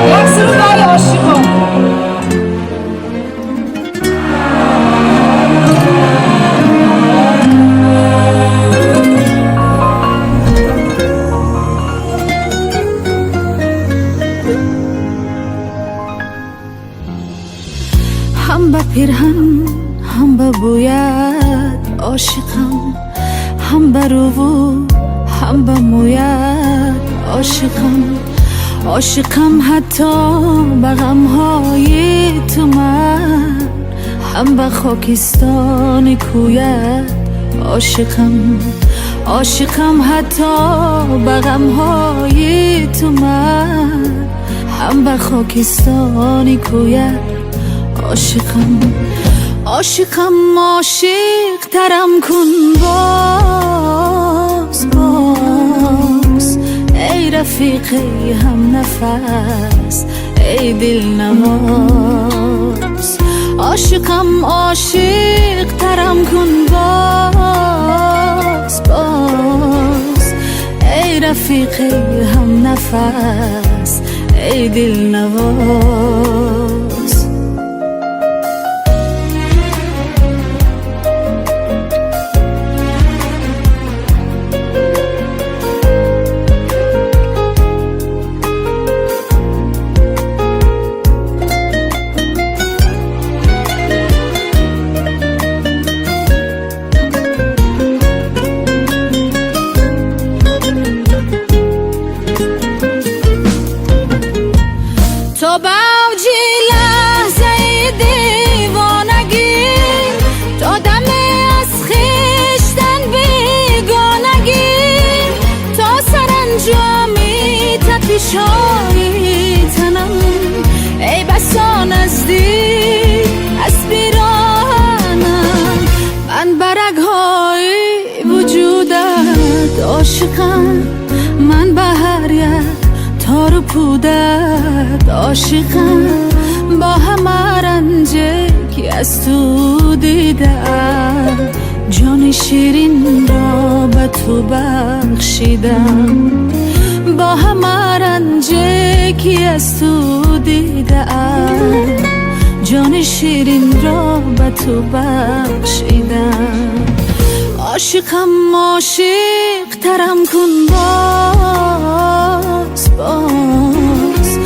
یک سرود برای عاشقان. هم به پیرهن هم به بویت عاشقم، هم به رو هم به مویت عاشقم. عاشقم حتی به غمهای تو من، هم به خاکستان کویت عاشقم. عاشقم حتی به غمهای تو من، هم به خاکستان کویت عاشقم. عاشقم عاشق ترم کن باز باز، ای رفیقی هم نفس ای دل نواز. عاشقم عاشق ترم کن باز باز، ای رفیقی هم نفس ای دل نواز. تو به اوج لحظه دیوانگی، تو دم از خویشتن بیگانگی، تو سرانجامی تپش‌های تنم، ای بسا نزدیک از پیراهنم. من به رگ‌های وجودت عاشقم، من به هر یک تار و پودت عاشقم. با همه رنجی که از تو دیدم، جان شیرین را به تو بخشیدم. با همه رنجی که از تو دیدم، جان شیرین را به تو بخشیدم. عاشقم عاشق ترم کن باز باز،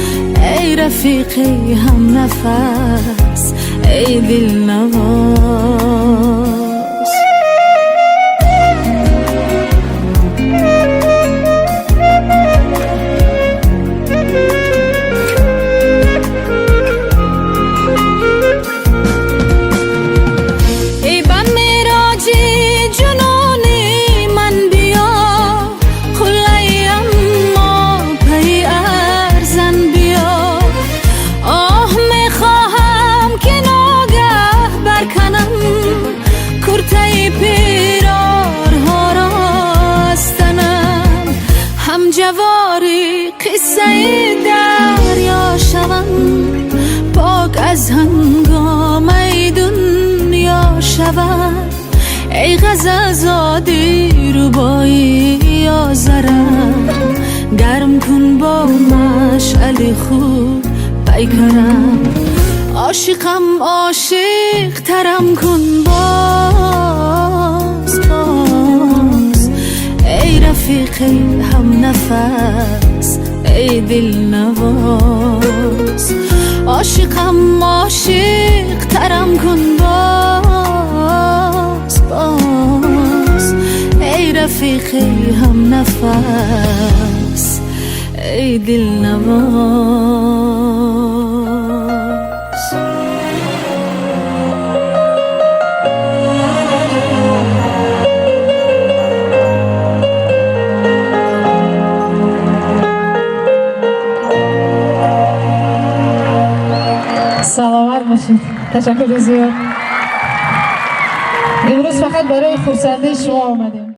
ای رفیقی هم نفس ای دل نواز. هم جواری قصه دریا شوم، پاک از هنگامه دنیا شوم. ای غزلزادی ربایی آزرم، گرم کن با مشعل خود پیکرم. عاشقم عاشق ترم کن باز باز، ای رفیقی هم نفس ای دل نواز. عاشقم عاشق ترم کن باز باز، ای رفیقی هم نفس ای دل نواز. سلامت باشید. تشکر زیاد. امروز فقط برای خورسندی شما آمدیم.